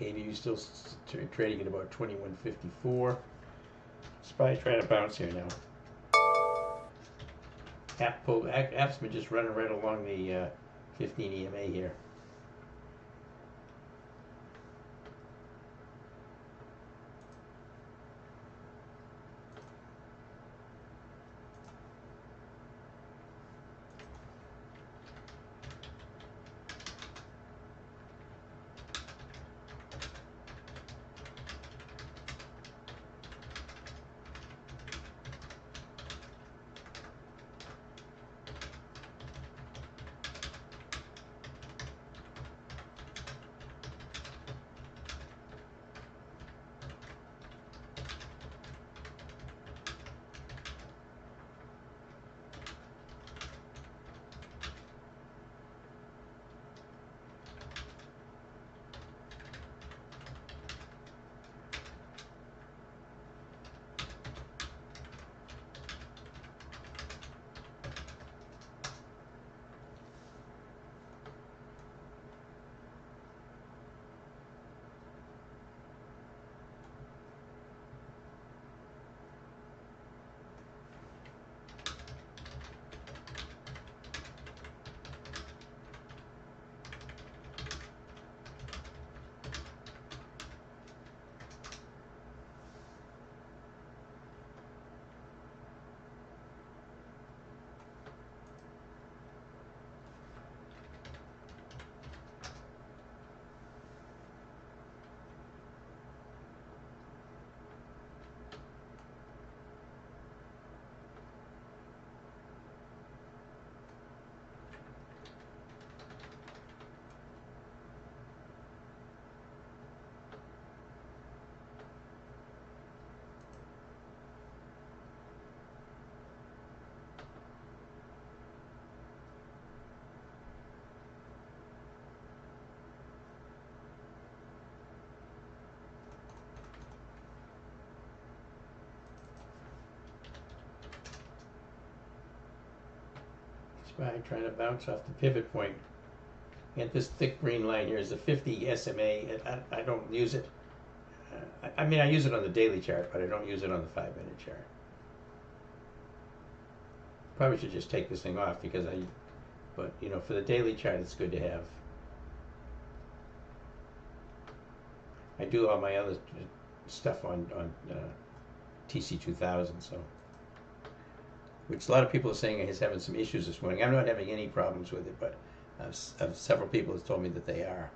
KV still trading at about 21.54. It's probably trying to bounce here now. App's been just running right along the 15 EMA here. Right, trying to bounce off the pivot point. And this thick green line here is a 50 SMA. I don't use it. I mean, I use it on the daily chart, but I don't use it on the 5-minute chart. Probably should just take this thing off because but you know, for the daily chart, it's good to have. I do all my other stuff on TC 2000, so. Which a lot of people are saying is having some issues this morning. I'm not having any problems with it, but several people have told me that they are.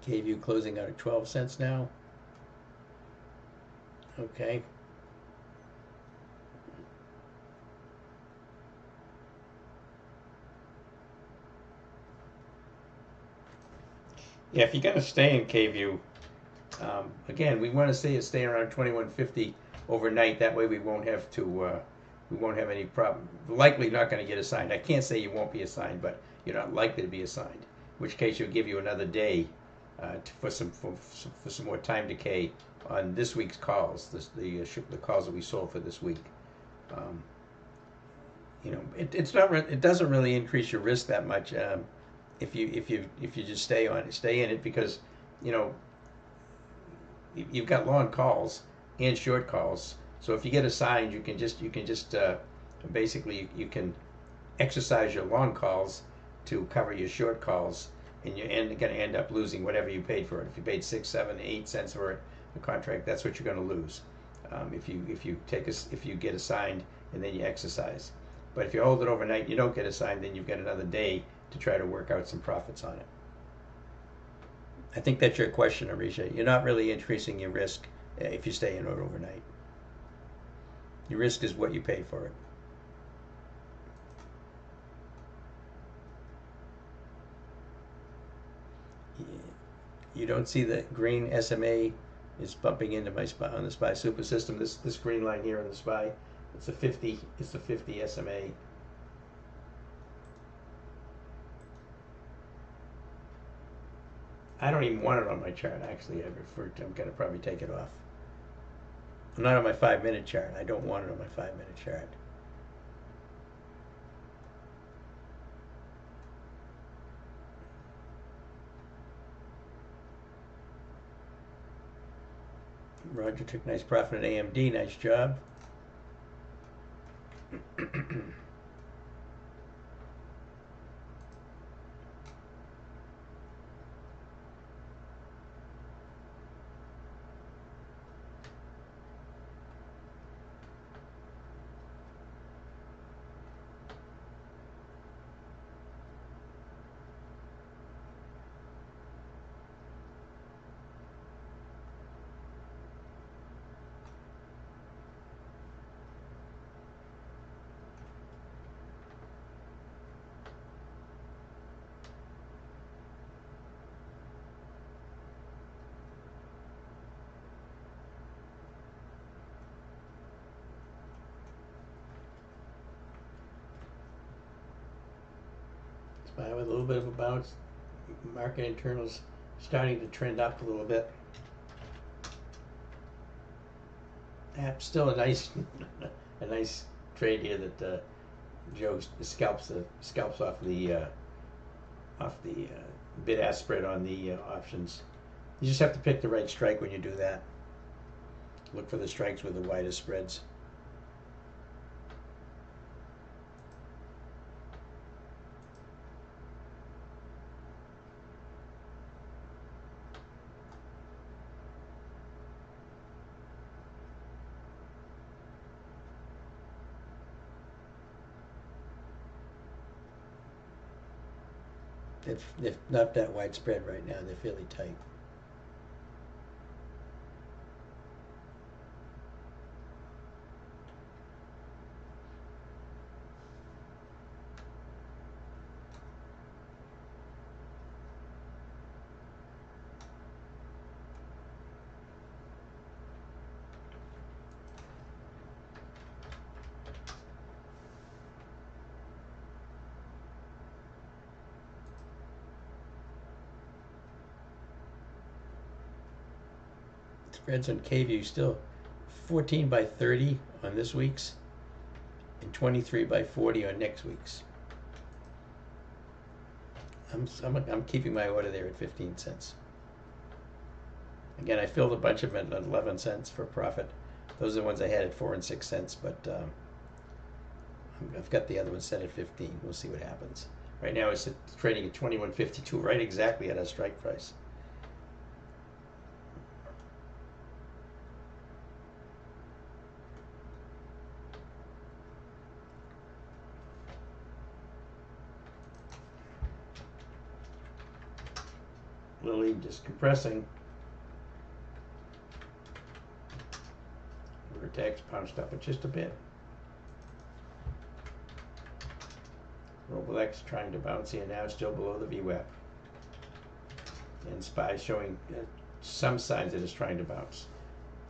KView closing out at 12 cents now. Okay. Yeah, if you're going to stay in KView, again, we want to stay around 21.50 overnight. That way we won't have any problem. Likely not going to get assigned. I can't say you won't be assigned, but you're not likely to be assigned. In which case, you'll give you another day for some more time decay on this week's calls. The calls that we sold for this week. You know, it doesn't really increase your risk that much if you just stay in it, because you know you've got long calls and short calls. So if you get assigned, you can just basically you can exercise your long calls to cover your short calls, and you're going to end up losing whatever you paid for it. If you paid 6, 7, 8 cents for it, the contract, that's what you're going to lose. If you get assigned and then you exercise. But if you hold it overnight, you don't get assigned, then you've got another day to try to work out some profits on it. I think that's your question, Arisha. You're not really increasing your risk if you stay in it overnight. Your risk is what you pay for it. You don't see the green SMA is bumping into my SPY on the SPY super system. This green line here on the SPY, it's the 50. It's the 50 SMA. I don't even want it on my chart. Actually, I'm gonna probably take it off. Not on my 5-minute chart. I don't want it on my 5-minute chart. Roger took nice profit at AMD. Nice job. SPY with a little bit of a bounce. Market internals starting to trend up a little bit. Still a nice, a nice trade here that Joe scalps off the bid-ask spread on the options. You just have to pick the right strike when you do that. Look for the strikes with the widest spreads. They're not that widespread right now. They're fairly tight. Spreads on KView still 14 by 30 on this week's and 23 by 40 on next week's. I'm keeping my order there at 15 cents. Again, I filled a bunch of them at 11 cents for profit. Those are the ones I had at 4 and 6 cents, but I've got the other one set at 15. We'll see what happens. Right now it's trading at 21.52, right exactly at our strike price. Lily just compressing. Vertex pounced up it just a bit. Roblex trying to bounce here now, still below the VWAP. And SPY showing some signs that it's trying to bounce.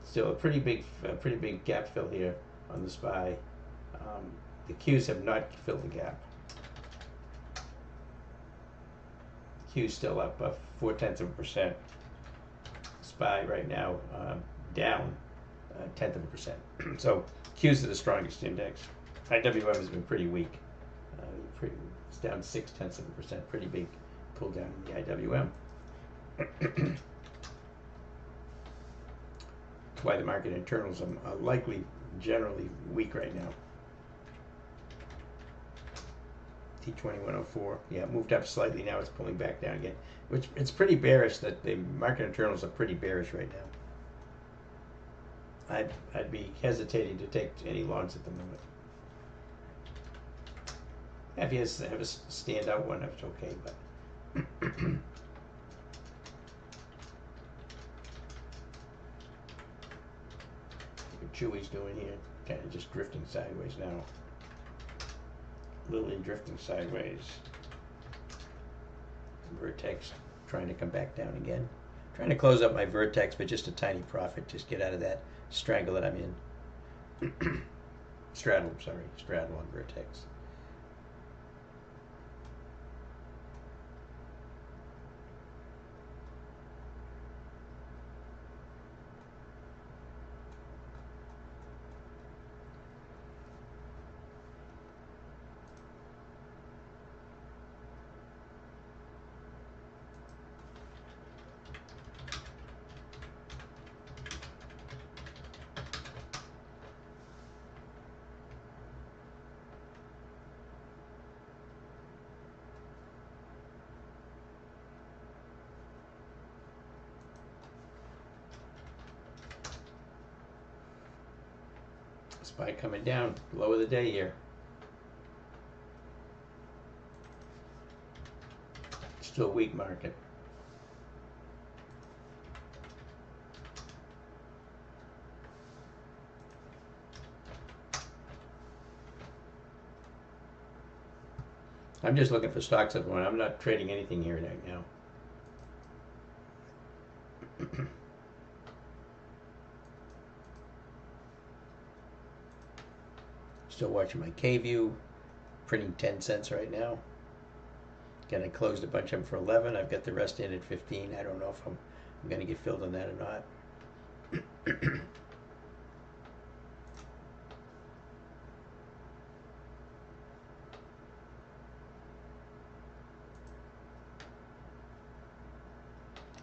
Still a pretty big gap fill here on the SPY. The Qs have not filled the gap. Q's still up 0.4%. SPY right now down 0.1%. So Q's are the strongest index. IWM has been pretty weak. It's down 0.6%. Pretty big pull down in the IWM. That's why the market internals are likely generally weak right now. T2104, yeah, moved up slightly. Now it's pulling back down again, which it's pretty bearish. That the market internals are pretty bearish right now. I'd be hesitating to take any longs at the moment. If you have a standout one, that's okay, but what Chewy's doing here, kind of just drifting sideways now. Lily drifting sideways. Vertex trying to come back down again. Trying to close up my vertex, but just a tiny profit. Just get out of that strangle that I'm in. Straddle, sorry, straddle on vertex. SPY coming down, low of the day here. Still a weak market. I'm just looking for stocks at the moment. I'm not trading anything here right now. Still watching my K-View, printing 10 cents right now. Again, I closed a bunch of them for 11. I've got the rest in at 15. I don't know if I'm going to get filled on that or not.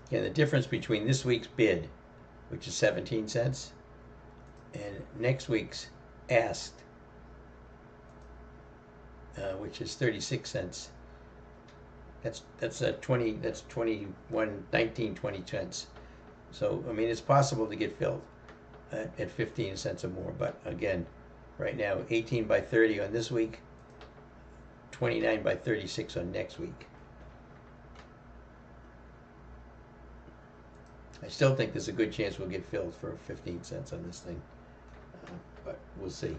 Again, the difference between this week's bid, which is 17 cents, and next week's asked, which is 36 cents. That's 19, 20 cents. So I mean, it's possible to get filled at 15 cents or more. But again, right now, 18 by 30 on this week, 29 by 36 on next week. I still think there's a good chance we'll get filled for 15 cents on this thing, but we'll see.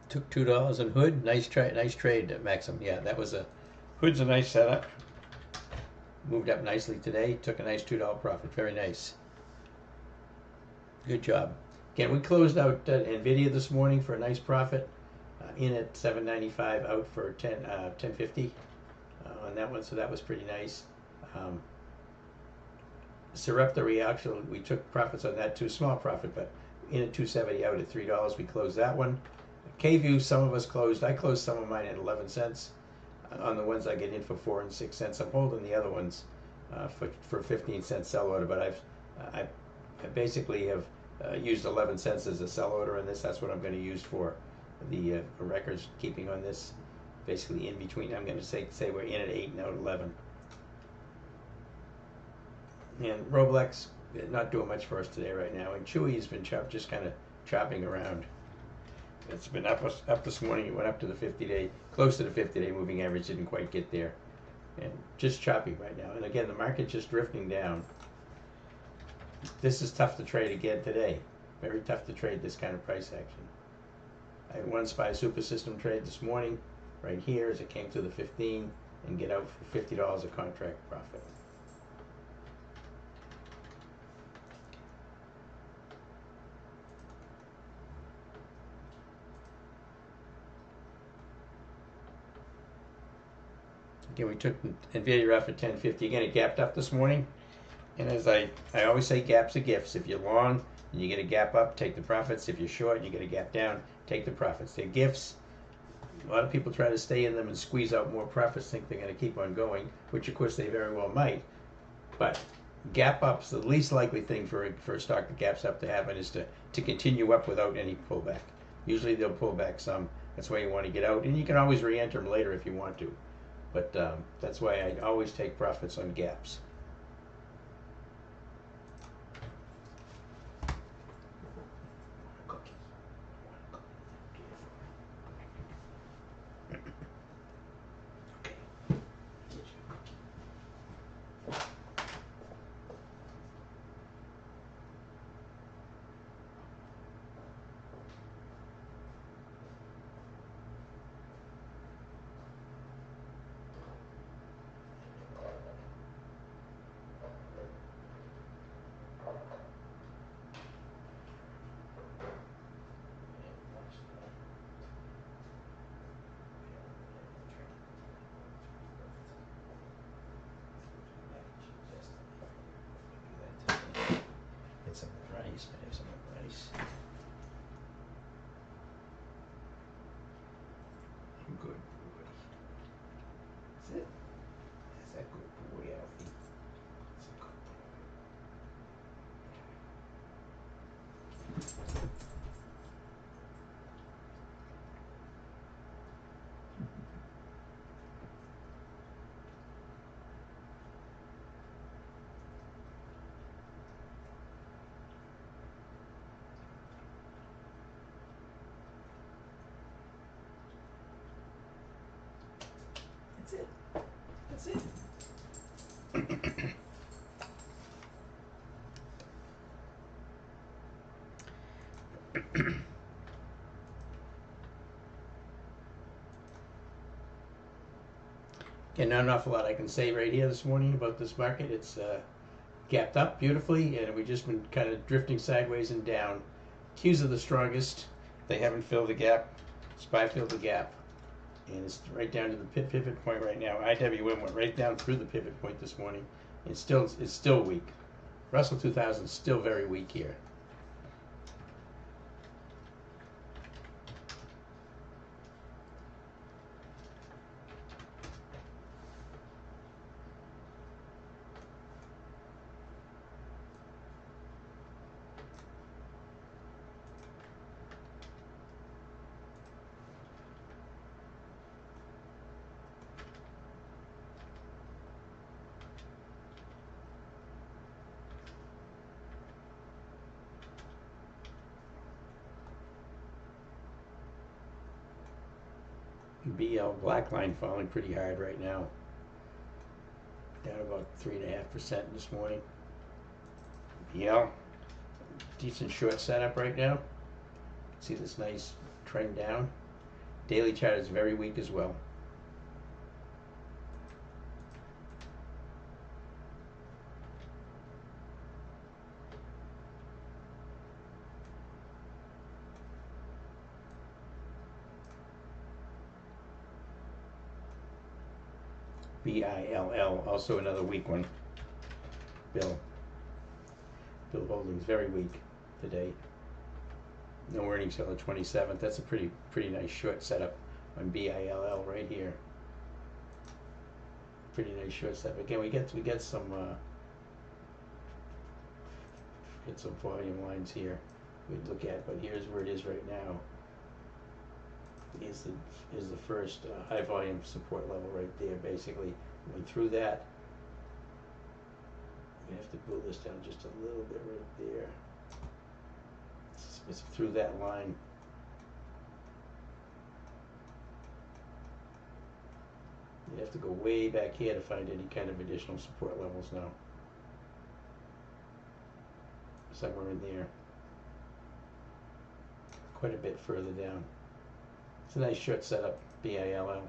Took $2 on Hood. Nice trade, Maxim. Yeah, that was a Hood's a nice setup. Moved up nicely today. Took a nice $2 profit. Very nice. Good job. Again, we closed out Nvidia this morning for a nice profit. In at 795, out for 1050 on that one. So that was pretty nice. Sarepta Reaction, we took profits on that too. Small profit, but in at 270, out at $3. We closed that one. K-View, some of us closed. I closed some of mine at 11 cents. On the ones I get in for 4 and 6 cents, I'm holding the other ones for 15 cents sell order. But I basically have used 11 cents as a sell order on this. That's what I'm going to use for the records keeping on this. Basically in between. I'm going to say we're in at 8 and out 11. And Roblex not doing much for us today right now. And Chewy has been just kind of chopping around. It's been up this morning. It went up to the 50-day, close to the 50-day moving average. Didn't quite get there, and just choppy right now. And again, the market just drifting down. This is tough to trade again today. Very tough to trade this kind of price action. I had one SPY super system trade this morning, right here as it came to the 15, and get out for $50 a contract profit. Again, we took Nvidia off at 1050. Again, it gapped up this morning. And as I always say, gaps are gifts. If you're long and you get a gap up, take the profits. If you're short and you get a gap down, take the profits. They're gifts. A lot of people try to stay in them and squeeze out more profits, think they're going to keep on going, which of course they very well might. But gap up's the least likely thing for a stock that gaps up to happen is to continue up without any pullback. Usually they'll pull back some. That's why you want to get out, and you can always re-enter them later if you want to. But that's why I always take profits on gaps. Get some rice. I have some rice. I'm good boy. That's it. That's a good boy, Alfie. That's a good boy. That's it. That's it. Again, not an awful lot I can say right here this morning about this market. It's gapped up beautifully, and we've just been kind of drifting sideways and down. Qs are the strongest. They haven't filled the gap. SPY filled the gap, and it's right down to the pivot point right now. IWM went right down through the pivot point this morning. It's still weak. Russell 2000 is still very weak here. BL black line falling pretty hard right now. Down about 3.5% this morning. BL, decent short setup right now. See this nice trend down. Daily chart is very weak as well. BILL, also another weak one. Bill Holdings, very weak today. No earnings till the 27th. That's a pretty nice short setup on BILL right here. Pretty nice short setup. Again, we get some volume lines here we'd look at, but here's where it is right now. Is the first high volume support level right there. Basically, went through that. We have to pull this down just a little bit right there. It's through that line. You have to go way back here to find any kind of additional support levels now. Somewhere in there. Quite a bit further down. It's a nice short setup, BILL.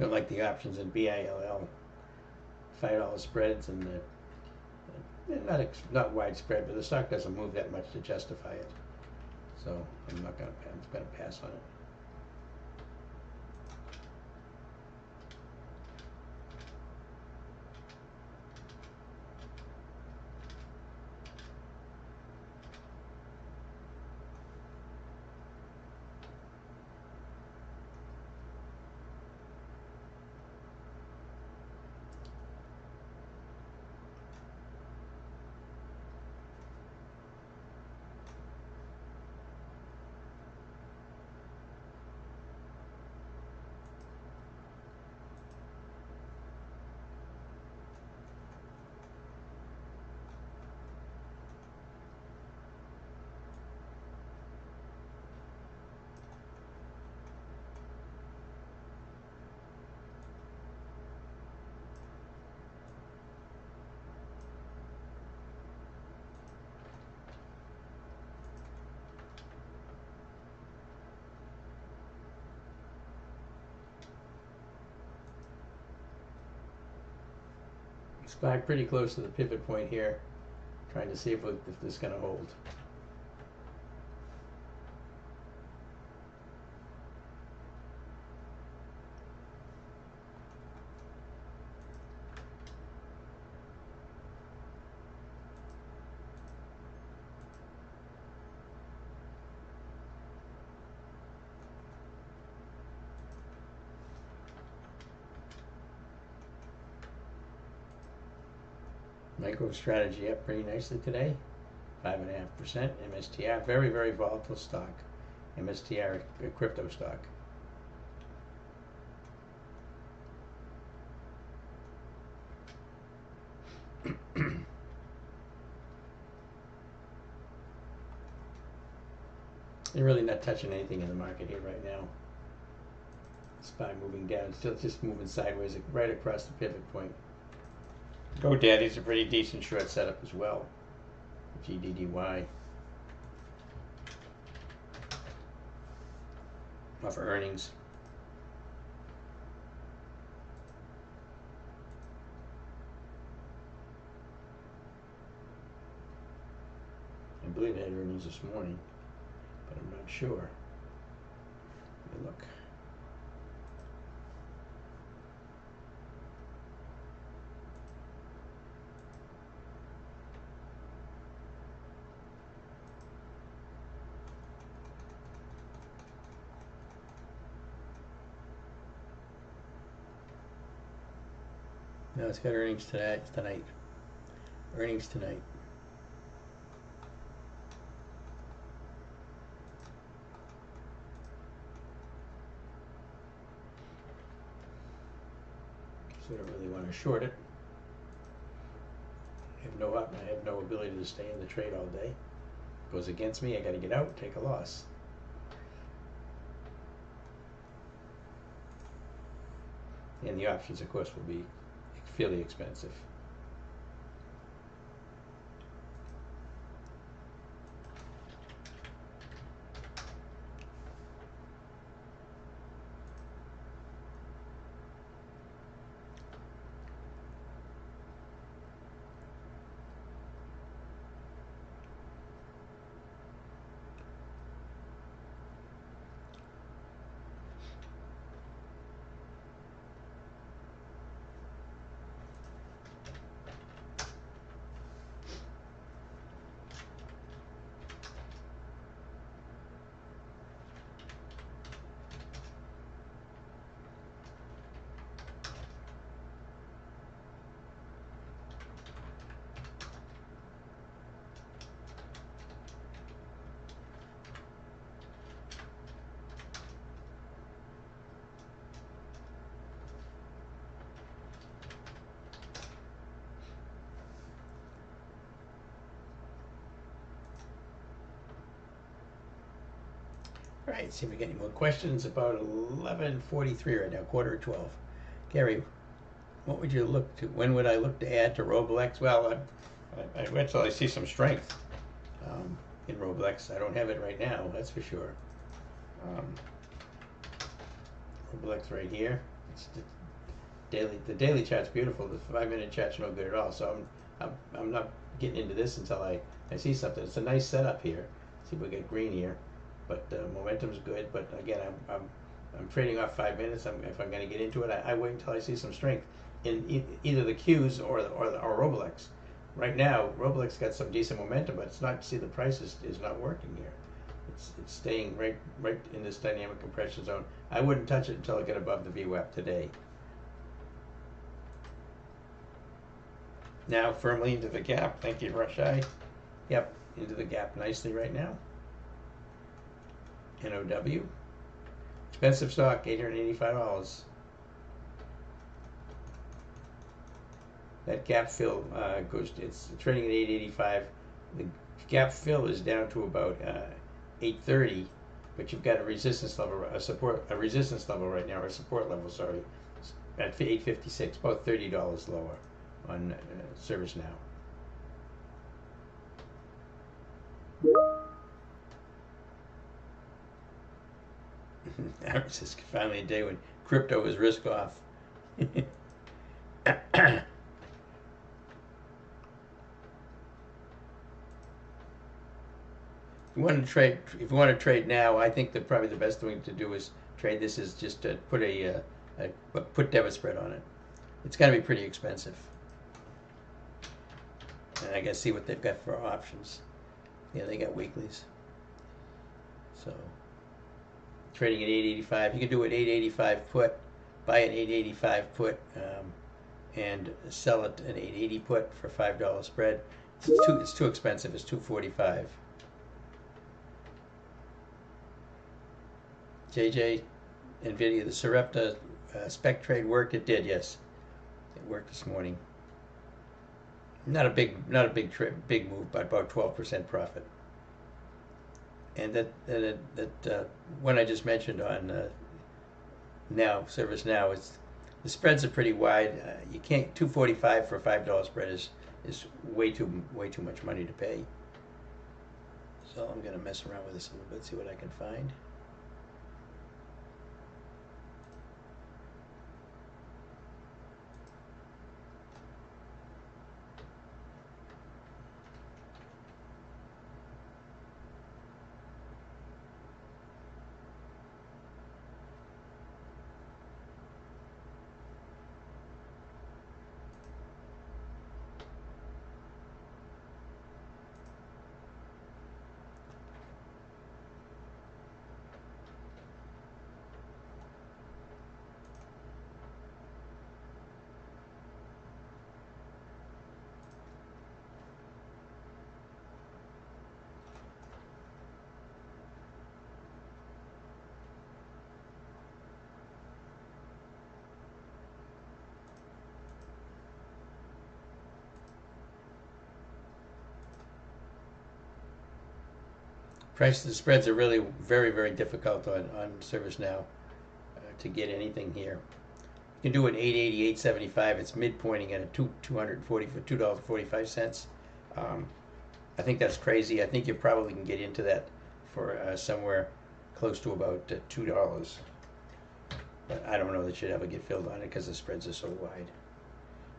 Don't like the options in BILL. $5 spreads, and they're not widespread, but the stock doesn't move that much to justify it. So I'm gonna pass on it. SPY pretty close to the pivot point here, trying to see if this is going to hold. MicroStrategy up pretty nicely today, 5.5%. MSTR, very, very volatile stock. MSTR, a crypto stock. They're really not touching anything in the market here right now. SPY moving down, still just moving sideways right across the pivot point. GoDaddy's a pretty decent short setup as well. GDDY. Off for earnings. I believe they had earnings this morning, but I'm not sure. Let me look. No, it's got earnings tonight. Earnings tonight. So I don't really want to short it. I have no ability to stay in the trade all day. Goes against me, I got to get out, take a loss. And the options, of course, will be fairly expensive. All right, see if we get any more questions. About 11:43 right now, quarter to 12. Gary, what would you look to? When would I look to add to Roblex? Well, I wait till I see some strength in Roblex. I don't have it right now, that's for sure. Roblex right here. It's the daily chart's beautiful. The 5 minute chart's no good at all. So I'm not getting into this until I see something. It's a nice setup here. See if we get green here, but momentum's good. But again, I'm trading off 5 minutes. If I'm going to get into it, I wait until I see some strength in either the Qs or Roblex. Right now, Roblex got some decent momentum, but it's not. See, the price is not working here. It's staying right in this dynamic compression zone. I wouldn't touch it until I get above the VWAP today. Now firmly into the gap. Thank you, Rashai. Yep, into the gap nicely right now. NOW. Expensive stock, $885. That gap fill it's trading at 885. The gap fill is down to about 830, but you've got a resistance level, a resistance level right now, or a support level, sorry, at 856, about $30 lower on Service Now. Aaron says finally a day when crypto is risk off. If you want to trade now, I think that probably the best thing to do is trade this is just to put put debit spread on it. It's got to be pretty expensive. And I got to see what they've got for options. Yeah, they got weeklies. So trading at 885, you can do an 885 put, buy an 885 put, and sell it an 880 put for $5 spread. It's too expensive. It's $245. JJ, NVIDIA, the Sarepta spec trade worked. It did, yes. It worked this morning. Not a big move, but about 12% profit. And that one I just mentioned on Service Now, the spreads are pretty wide. You can't 245 for a $5 spread is way too much money to pay. So I'm gonna mess around with this a little bit, see what I can find. The spreads are really very, very difficult on Service Now to get anything here. You can do an 880, 875. It's midpointing at a 240 for $2.45. I think that's crazy. I think you probably can get into that for somewhere close to about $2. But I don't know that you'd ever get filled on it because the spreads are so wide.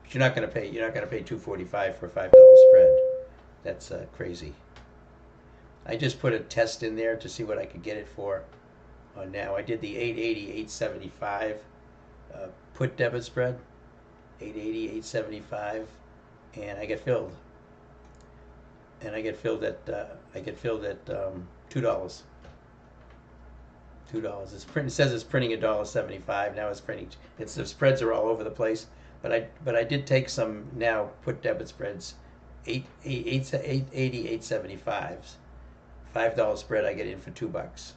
But you're not going to pay $2.45 for a $5 spread. That's crazy. I just put a test in there to see what I could get it for on now. I did the 880, 875 put debit spread, 880, 875, and I get filled. And I get filled at $2. $2. It says it's printing $1.75. Now it's printing. The spreads are all over the place. But I did take some now put debit spreads, 880, 875s. $5 spread I get in for $2.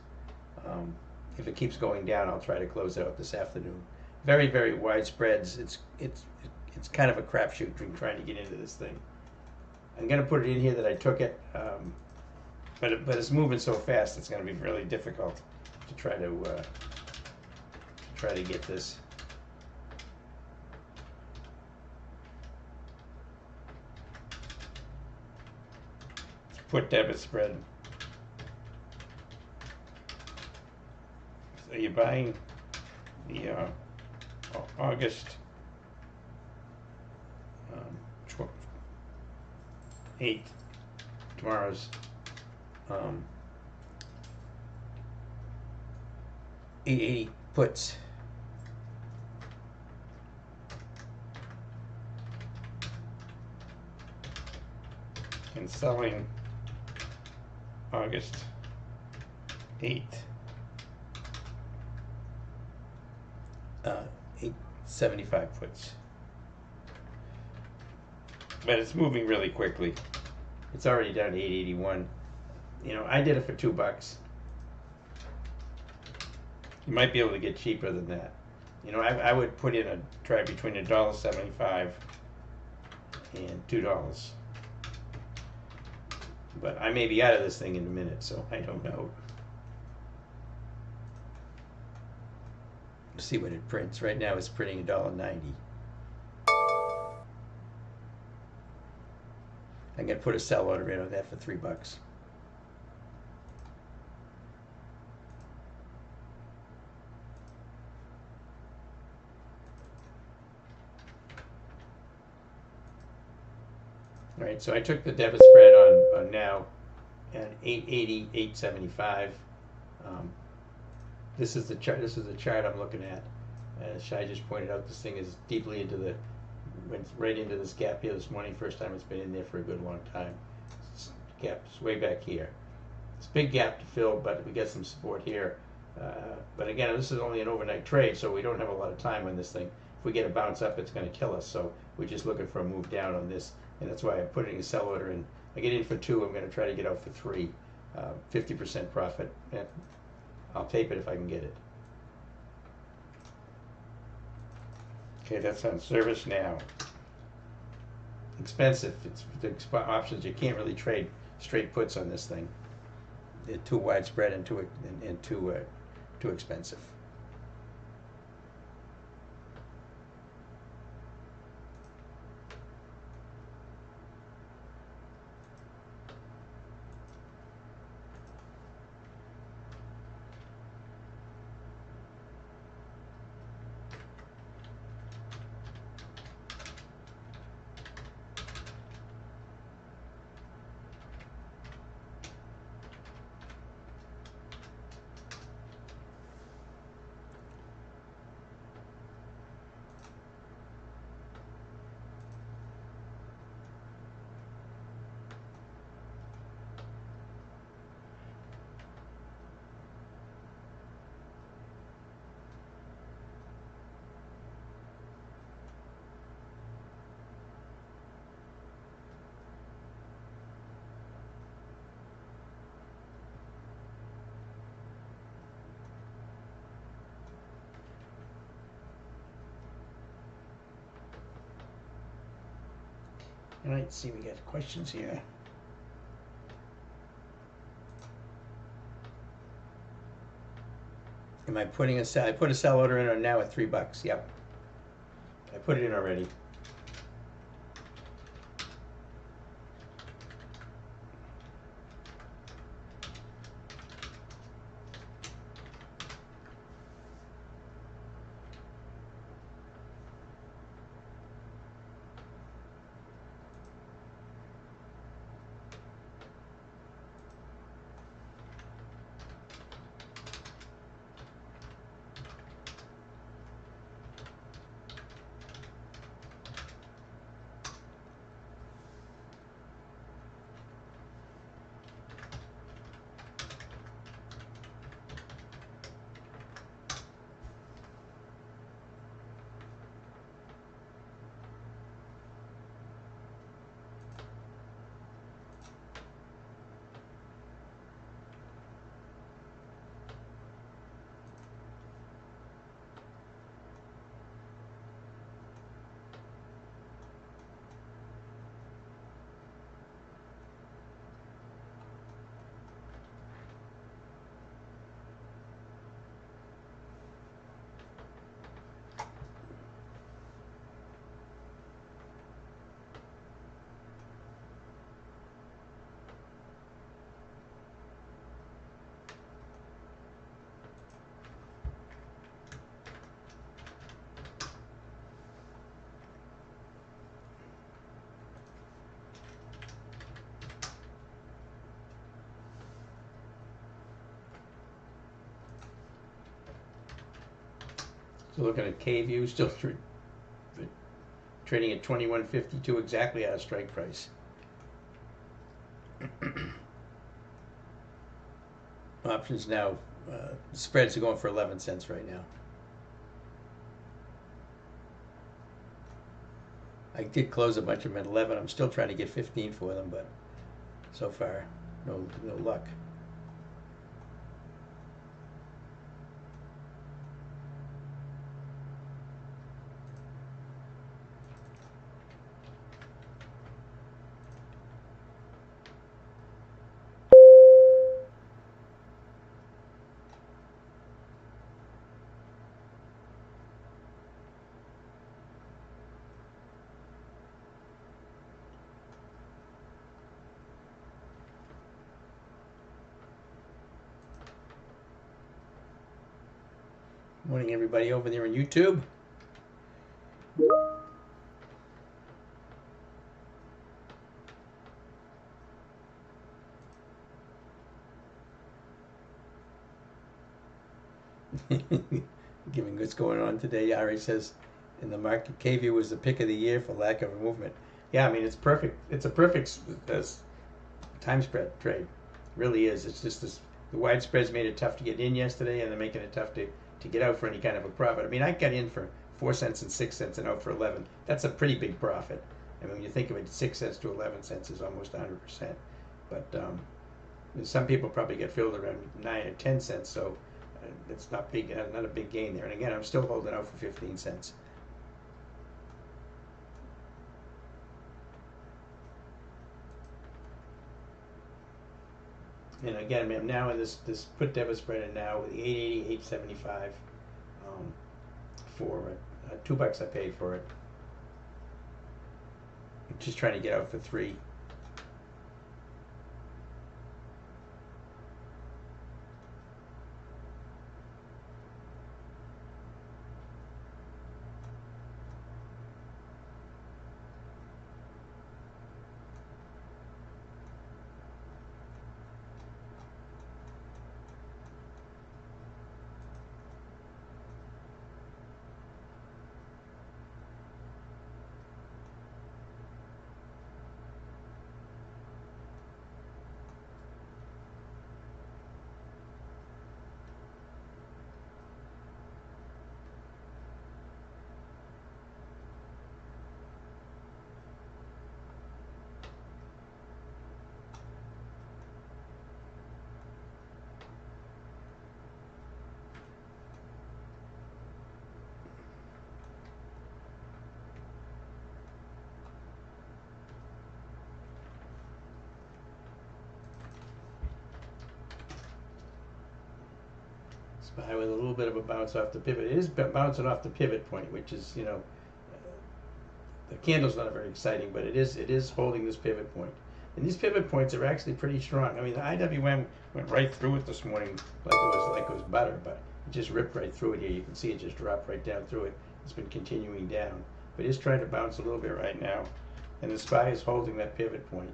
If it keeps going down, I'll try to close it out this afternoon. Very, very wide spreads. It's kind of a crapshoot trying to get into this thing. I'm going to put it in here that I took it, but it's moving so fast it's going to be really difficult to try to get this. Put debit spread. So you're buying the August 8th. Tomorrow's 880 puts. And selling August 8th. 875 puts. But it's moving really quickly. It's already down to 881. You know, I did it for $2. You might be able to get cheaper than that. You know, I would put in a try between $1.75 and $2. But I may be out of this thing in a minute, so I don't know. Let's see what it prints. Right now it's printing $1.90. I'm going to put a sell order in on that for $3. All right, so I took the debit spread on now at 880, 875. This is the chart. This is the chart I'm looking at. As Shai just pointed out, this thing is deeply into the went right into this gap here this morning. First time it's been in there for a good long time. This gap's way back here. It's a big gap to fill, but we get some support here. But again, this is only an overnight trade, so we don't have a lot of time on this thing. If we get a bounce up, it's going to kill us. So we're just looking for a move down on this, and that's why I'm putting a sell order in. I get in for 2. I'm going to try to get out for 3. 50% profit. I'll tape it if I can get it. Okay, that's on service now. Expensive. It's the options. You can't really trade straight puts on this thing. They're too widespread and too expensive. All right, see, we got questions here. Am I putting a sell? I put a sell order in on now at $3. Yep, I put it in already. So looking at K-View, still trading at 21.52, exactly our strike price. Options now, spreads are going for 11 cents right now. I did close a bunch of them at 11. I'm still trying to get 15 for them, but so far, no luck. Morning, everybody over there on YouTube. Given what's going on today, Ari says in the market, KV was the pick of the year for lack of movement. Yeah, I mean it's perfect. It's a perfect time spread trade. It really is. It's just this. The wide spreads made it tough to get in yesterday, and they're making it tough to get out for any kind of a profit. I mean, I got in for 4 cents and 6 cents and out for 11. That's a pretty big profit. I mean, when you think of it, 6 cents to 11 cents is almost 100%. But some people probably get filled around 9 or 10 cents, so it's not big, not a big gain there. And again, I'm still holding out for 15 cents. And again, I'm now in this put debit spread, and now with the 880, 875 for $2 I paid for it. I'm just trying to get out for 3. SPY with a little bit of a bounce off the pivot. It is bouncing off the pivot point, which is, the candle's not very exciting, but it is holding this pivot point. And these pivot points are actually pretty strong. I mean, the IWM went right through it this morning like it was butter, but it just ripped right through it here. You can see it just dropped right down through it. It's been continuing down, but it's trying to bounce a little bit right now. And the SPY is holding that pivot point.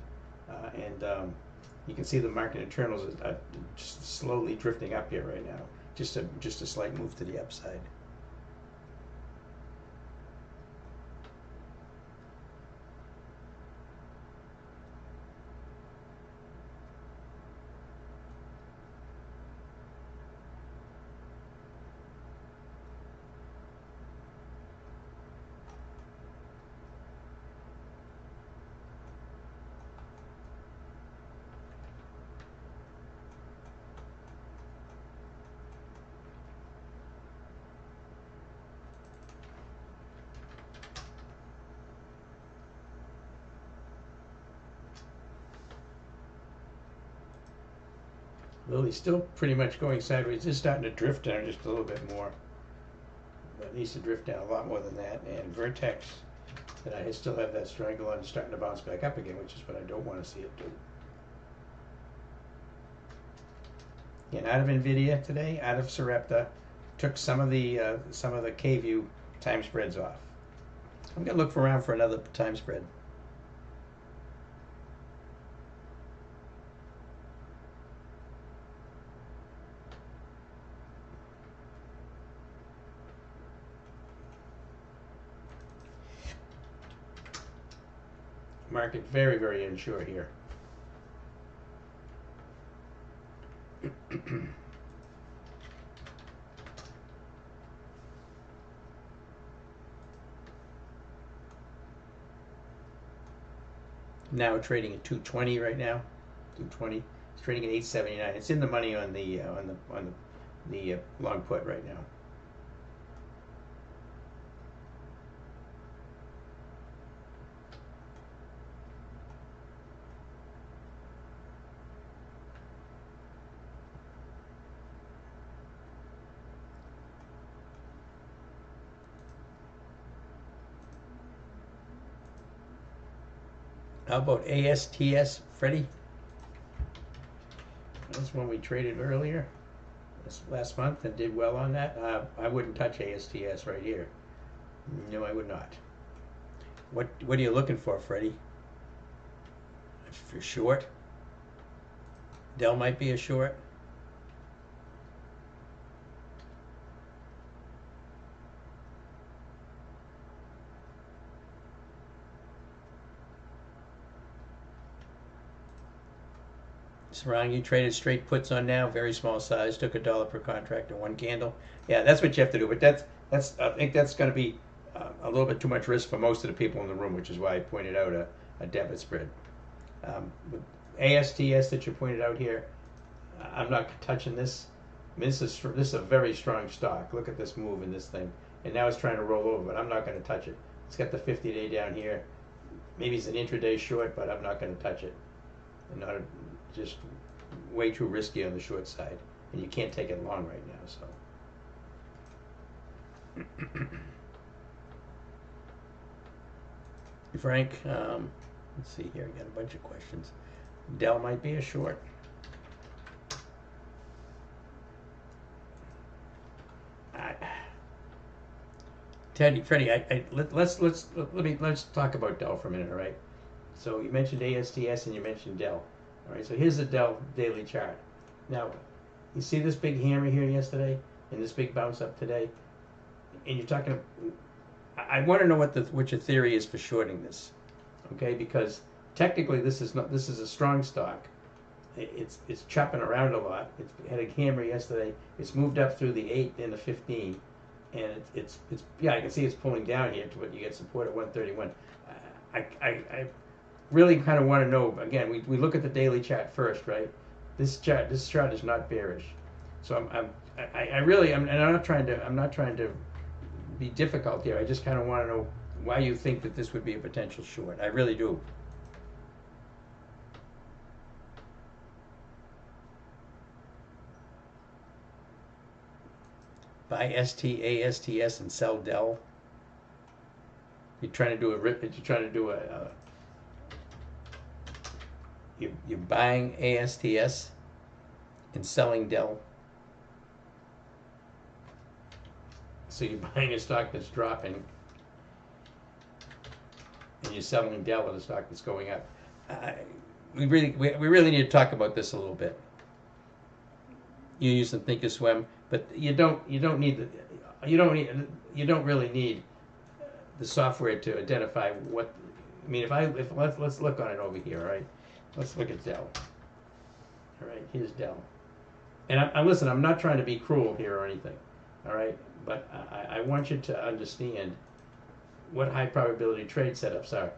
You can see the market internals are just slowly drifting up here right now. Just a slight move to the upside. Lily's still pretty much going sideways. It's starting to drift down just a little bit more. But it needs to drift down a lot more than that. And Vertex, that I still have that strangle on, starting to bounce back up again, which is what I don't want to see it do. And out of Nvidia today, out of Sarepta, took some of the K-View time spreads off. I'm gonna look around for another time spread. market very, very unsure here. Now we're trading at 220 right now. 220. It's trading at 879. It's in the money on the long put right now. How about ASTS, Freddie? That's one we traded earlier this last month and did well on that. I wouldn't touch ASTS right here. No, I would not. What are you looking for, Freddie? For short? Dell might be a short. Sarang, you traded straight puts on now, very small size, took $1 per contract and one candle. Yeah, that's what you have to do. But that's I think that's going to be a little bit too much risk for most of the people in the room, which is why I pointed out a debit spread. With ASTS that you pointed out here, I'm not touching this. I mean, this is a very strong stock. Look at this move in this thing, and now it's trying to roll over, but I'm not going to touch it. It's got the 50-day down here. Maybe it's an intraday short, but I'm not going to touch it. And not just way too risky on the short side, and you can't take it long right now. So, Frank, let's see here. I got a bunch of questions. Dell might be a short. Teddy, Freddie, let's talk about Dell for a minute, all right? So you mentioned ASTS and you mentioned Dell. All right, so here's the Dell daily chart. Now, you see this big hammer here yesterday and this big bounce up today? And you're talking, I want to know what your theory is for shorting this, okay? Because technically this is a strong stock. It's chopping around a lot. It had a hammer yesterday. It's moved up through the 8 and the 15. And it's yeah, I can see it's pulling down here to what you get support at 131. I really kind of want to know, again, we look at the daily chart first, right? This chart is not bearish. So I'm not trying to be difficult here. I just kind of want to know why you think that this would be a potential short. I really do. Buy ASTS and sell Dell. You're trying to do you're buying ASTS and selling Dell. So you're buying a stock that's dropping and you're selling Dell at a stock that's going up. We really need to talk about this a little bit. You use some Thinkorswim, but you don't really need the software to identify what. I mean, let's look on it over here, all right? Let's look at Dell. All right, here's Dell. And listen, I'm not trying to be cruel here or anything, all right? But I want you to understand what high probability trade setups are.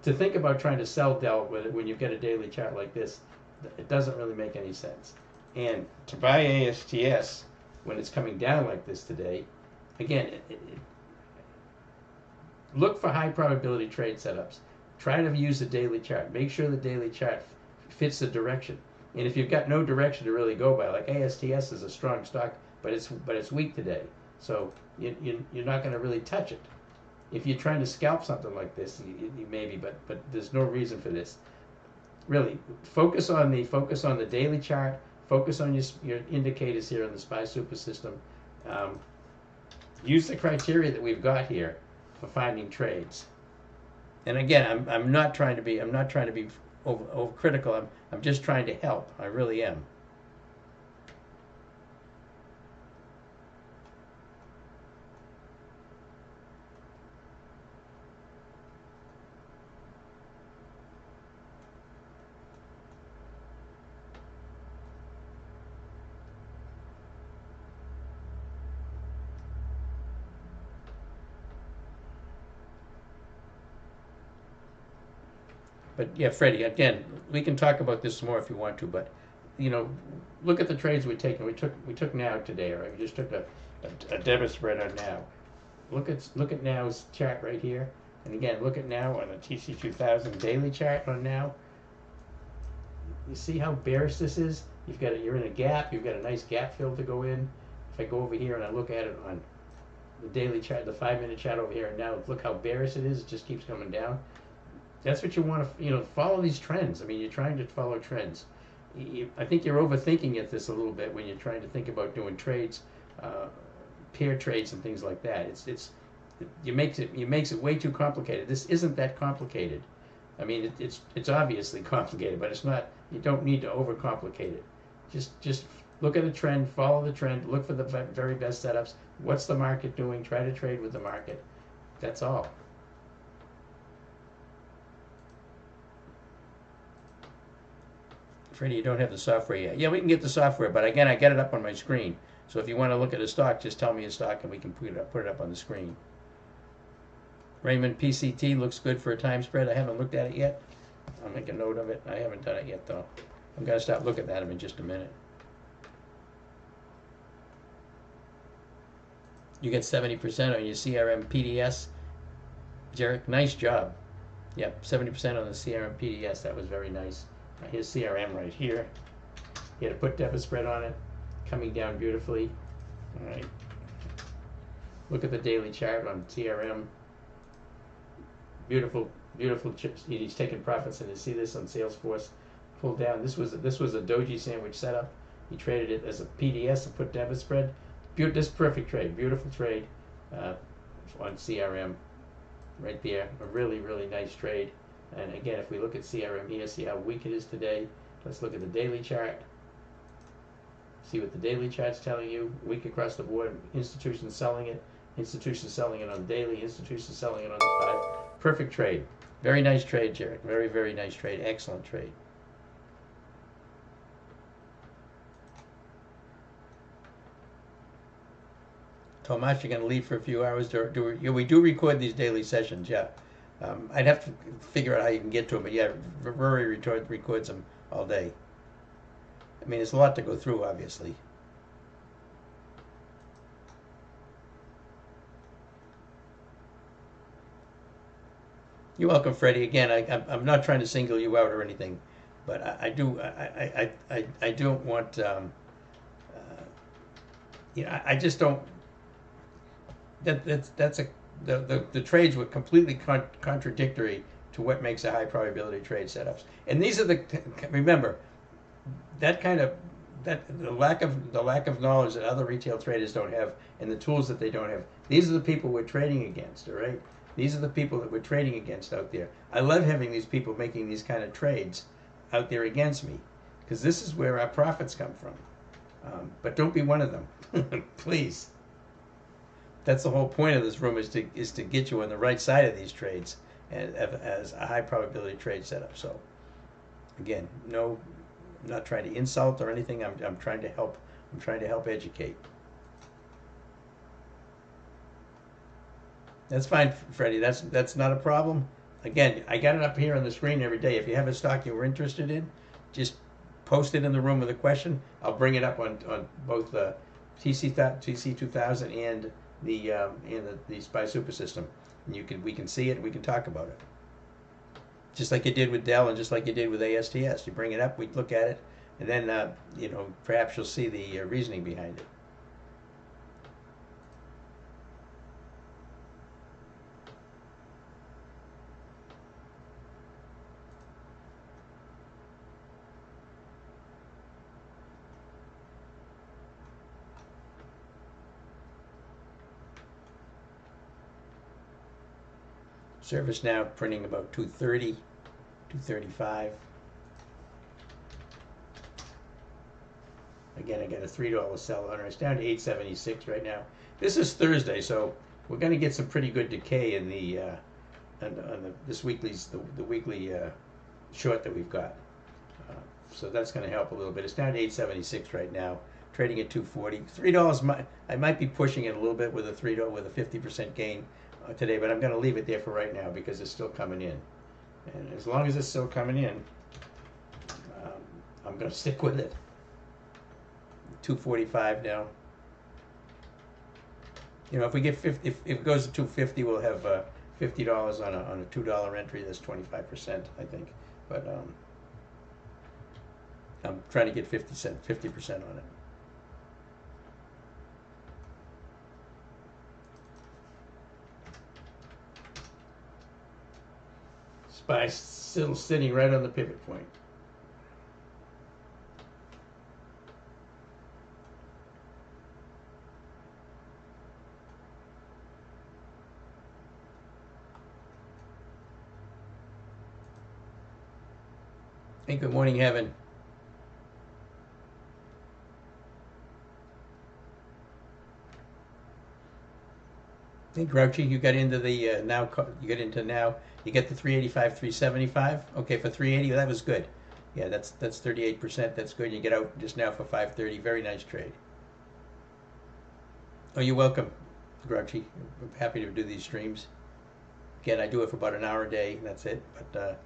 To think about trying to sell Dell when you've got a daily chart like this, it doesn't really make any sense. And to buy ASTS when it's coming down like this today, again, look for high probability trade setups. Try to use the daily chart. Make sure the daily chart fits the direction. And if you've got no direction to really go by, like ASTS is a strong stock, but it's weak today, so you're not going to really touch it. If you're trying to scalp something like this, you maybe, but there's no reason for this. Really, focus on the daily chart. Focus on your indicators here in the SPY super system. Use the criteria that we've got here for finding trades. And again, I'm not trying to be over critical. I'm just trying to help. I really am. But yeah, Freddie, again, we can talk about this more if you want to, but you know, look at the trades we're taking. We took now today, all right? We just took a debit spread on now. Look at now's chart right here, and again, look at now on the TC2000 daily chart on now. You see how bearish this is? You're in a gap. You've got a nice gap fill to go in. If I go over here and I look at it on the daily chart, the 5-minute chart over here, and now look how bearish it is. It just keeps coming down. That's what you want to, follow these trends. I mean, you're trying to follow trends. I think you're overthinking this a little bit when you're trying to think about doing trades, pair trades and things like that. It makes it way too complicated. This isn't that complicated. I mean, it's obviously complicated, but it's not. You don't need to overcomplicate it. Just look at a trend, follow the trend, look for the very best setups. What's the market doing? Try to trade with the market. That's all. Freddie, you don't have the software yet. Yeah, we can get the software, but again, I got it up on my screen. So if you want to look at a stock, just tell me a stock and we can put it up on the screen. Raymond, PCT looks good for a time spread. I haven't looked at it yet. I'll make a note of it. I haven't done it yet, though. I'm going to stop looking at them in just a minute. You get 70% on your CRM PDS. Jarek, nice job. Yep, 70% on the CRM PDS. That was very nice. Here's CRM right here. You had to put debit spread on it. Coming down beautifully. All right. Look at the daily chart on CRM. Beautiful, beautiful chips. He's taking profits, and you see this on Salesforce. Pulled down. This was a doji sandwich setup. He traded it as a PDS and put debit spread. This perfect trade, beautiful trade on CRM. Right there, a really, really nice trade. And again, if we look at CRM here, see how weak it is today. Let's look at the daily chart. See what the daily chart's telling you. Weak across the board. Institutions selling it. Institutions selling it on the daily. Institutions selling it on the 5. Perfect trade. Very nice trade, Jarek. Very, very nice trade. Excellent trade. Tomas, you're going to leave for a few hours. We do record these daily sessions, yeah. I'd have to figure out how you can get to them, but yeah, Rory records them all day. I mean, there's a lot to go through, obviously. You're welcome, Freddie. Again, I'm not trying to single you out or anything, but I don't want, I just don't. The trades were completely contradictory to what makes a high probability trade setups. And these are remember that the lack of knowledge that other retail traders don't have and the tools that they don't have. These are the people we're trading against, all right? These are the people that we're trading against out there. I love having these people making these kind of trades out there against me because this is where our profits come from. But don't be one of them, please. That's the whole point of this room is to get you on the right side of these trades as a high probability trade setup. So again, no, I'm not trying to insult or anything. I'm trying to help. I'm trying to help educate. That's fine, Freddie. That's not a problem. Again, I got it up here on the screen every day. If you have a stock you were interested in, just post it in the room with a question. I'll bring it up on both the TC2000 and the SPY Super System, and we can see it and we can talk about it. Just like you did with Dell and just like you did with ASTS. You bring it up, we look at it, and then perhaps you'll see the reasoning behind it. Service now printing about 230, 235. Again, I got a $3 sell on it. It's down to 876 right now. This is Thursday, so we're going to get some pretty good decay in the this weekly's the weekly short that we've got. So that's going to help a little bit. It's down to 876 right now, trading at 240. $3 I might be pushing it a little bit with a 50% gain today, but I'm going to leave it there for right now because it's still coming in. And as long as it's still coming in, I'm going to stick with it. 245 now. You know, if we get 50, if it goes to 250, we'll have $50 on a $2 entry. That's 25%, I think. But I'm trying to get 50% on it. SPY still sitting right on the pivot point. Hey, good morning, Heaven. Hey, Grouchy, you got into the now. You get into now. You get the 385, 375. Okay, for 380, that was good. Yeah, that's 38%. That's good. You get out just now for 530. Very nice trade. Oh, you're welcome, Grouchy. I'm happy to do these streams. Again, I do it for about an hour a day. That's it. But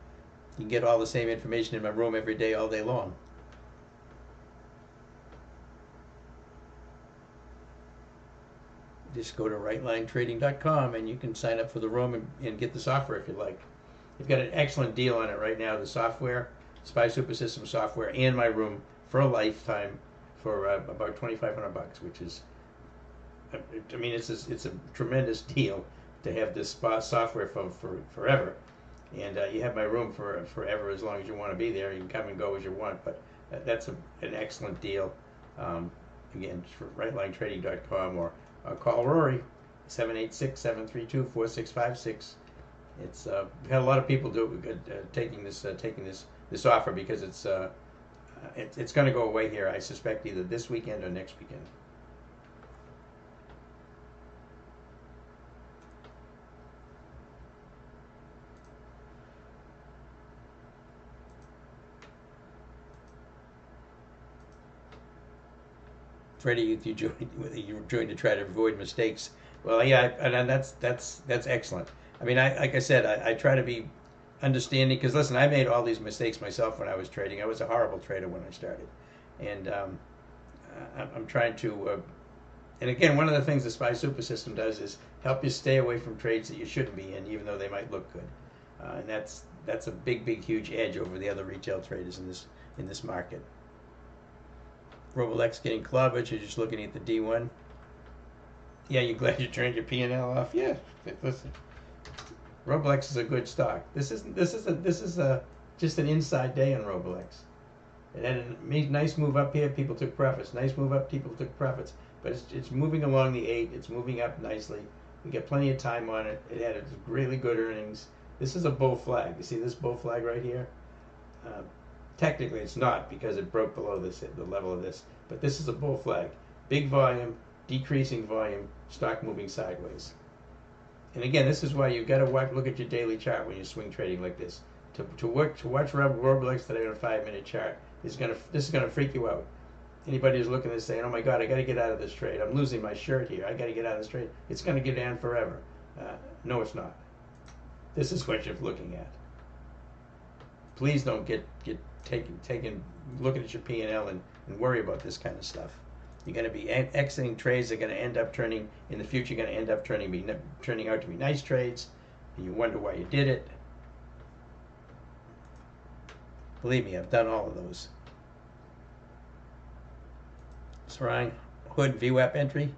you can get all the same information in my room every day, all day long. Just go to rightlinetrading.com and you can sign up for the room and get the software if you like. You've got an excellent deal on it right now. The software, SPY Super System software, and my room for a lifetime for about $2,500, which is, I mean, it's a tremendous deal to have this software for forever. And you have my room for forever as long as you want to be there. You can come and go as you want, but that's an excellent deal. Again, for rightlinetrading.com or call Rory, 786-732-4656. It's we've had a lot of people taking this offer because it's going to go away here. I suspect either this weekend or next weekend. Freddie, if you joined to try to avoid mistakes. Well, yeah, and that's excellent. I mean, like I said, I try to be understanding because listen, I made all these mistakes myself when I was trading. I was a horrible trader when I started, and I'm trying to. And again, one of the things the SPY Super System does is help you stay away from trades that you shouldn't be in, even though they might look good. And that's a big, huge edge over the other retail traders in this market. Robolex getting clobbered. You're just looking at the D1. Yeah, you're glad you turned your P&L off. Yeah, listen. Robolex is a good stock. This is just an inside day on Robolex. It had a nice move up here. People took profits. Nice move up. People took profits. But it's moving along the 8. It's moving up nicely. We got plenty of time on it. It had really good earnings. This is a bull flag. You see this bull flag right here? Technically, it's not because it broke below the level of this. But this is a bull flag. Big volume, decreasing volume, stock moving sideways. And again, this is why you've got to look at your daily chart when you're swing trading like this. To watch Robolex today on a 5-minute chart this is gonna freak you out. Anybody who's looking at this saying, "Oh my God, I got to get out of this trade. I'm losing my shirt here. I got to get out of this trade." It's going to get down forever. No, it's not. This is what you're looking at. Please don't get taken looking at your P&L and worry about this kind of stuff. You're going to be exiting trades that are going to end up turning in the future. Going to end up turning out to be nice trades, and you wonder why you did it. Believe me, I've done all of those. Sarang, Hood VWAP entry.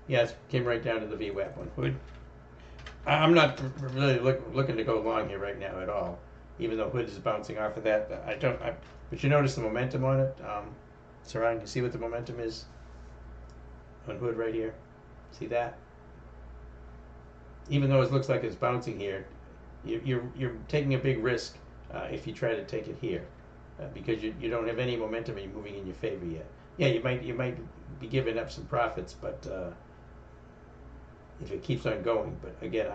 Yes, came right down to the VWAP on Hood. I'm not really looking to go long here right now at all, even though Hood is bouncing off of that. But you notice the momentum on it. Sarang, you see what the momentum is on Hood right here? See that? Even though it looks like it's bouncing here, you're taking a big risk if you try to take it here because you don't have any momentum and you're moving in your favor yet. Yeah, you might be giving up some profits, but if it keeps on going. But again,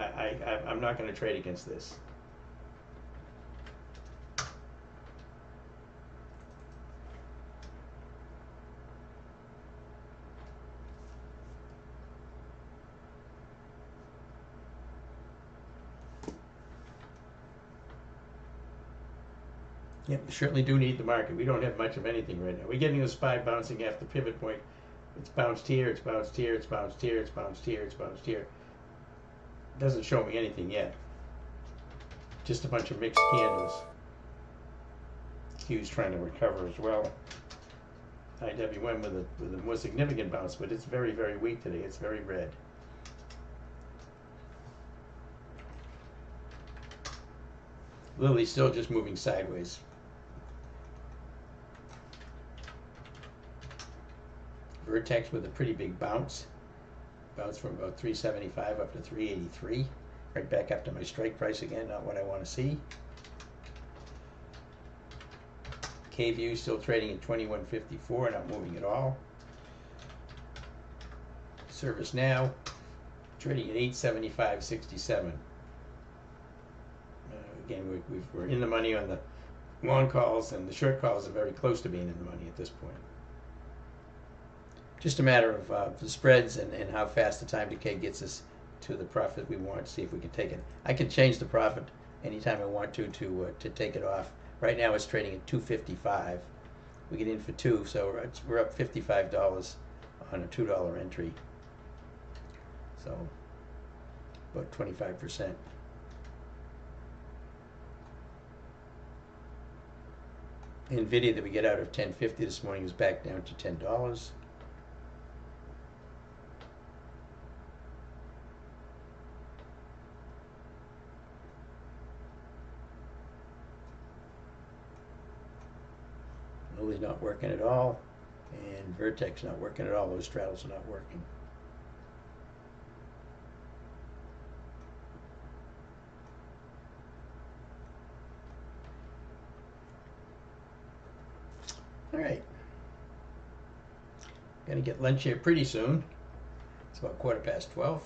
I'm not going to trade against this. Yep, we certainly do need the market. We don't have much of anything right now. We're getting the SPY bouncing after pivot point. It's bounced here, it's bounced here, it's bounced here, it's bounced here, it's bounced here. Doesn't show me anything yet. Just a bunch of mixed candles. Q's trying to recover as well. IWM with a more significant bounce, but it's very, very weak today. It's very red. Lily's still just moving sideways. Vertex with a pretty big bounce. Bounce from about 375 up to 383. Right back up to my strike price again, not what I want to see. KView still trading at 2154, not moving at all. Service Now trading at 875.67. Again, we're in the money on the long calls, and the short calls are very close to being in the money at this point. Just a matter of the spreads and how fast the time decay gets us to the profit we want. See if we can take it. I can change the profit anytime I want to take it off. Right now it's trading at 255. We get in for 2, so we're up $55 on a $2 entry. So about 25%. Nvidia that we get out of 1050 this morning is back down to $10. Lily's not working at all, and Vertex not working at all. Those straddles are not working. All right. Gonna get lunch here pretty soon. It's about 12:15.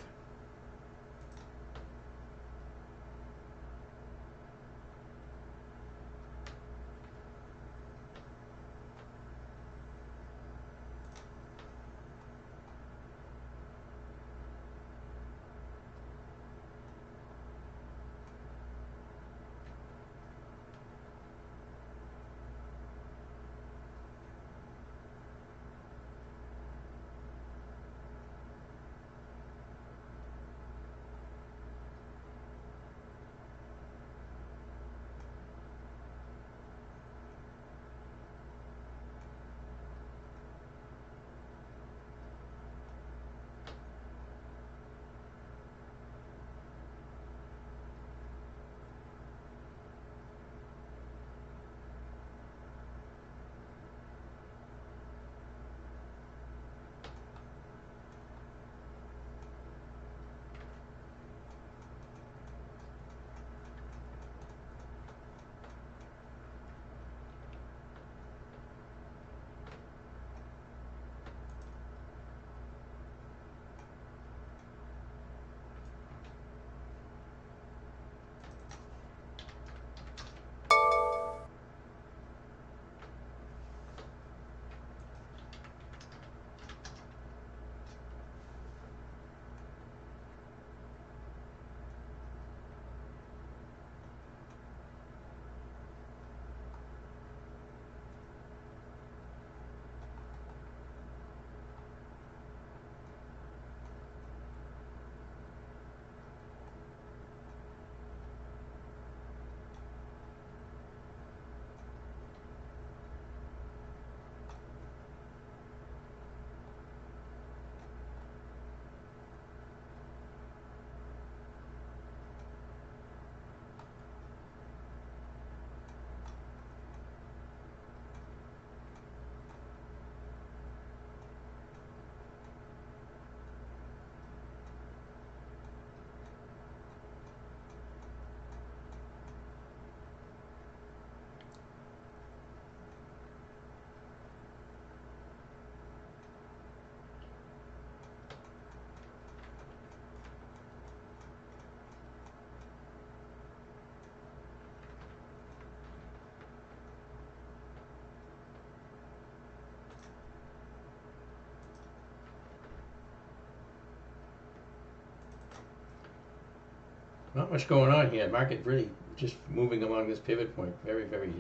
Not much going on here. Market really just moving along this pivot point. Very, very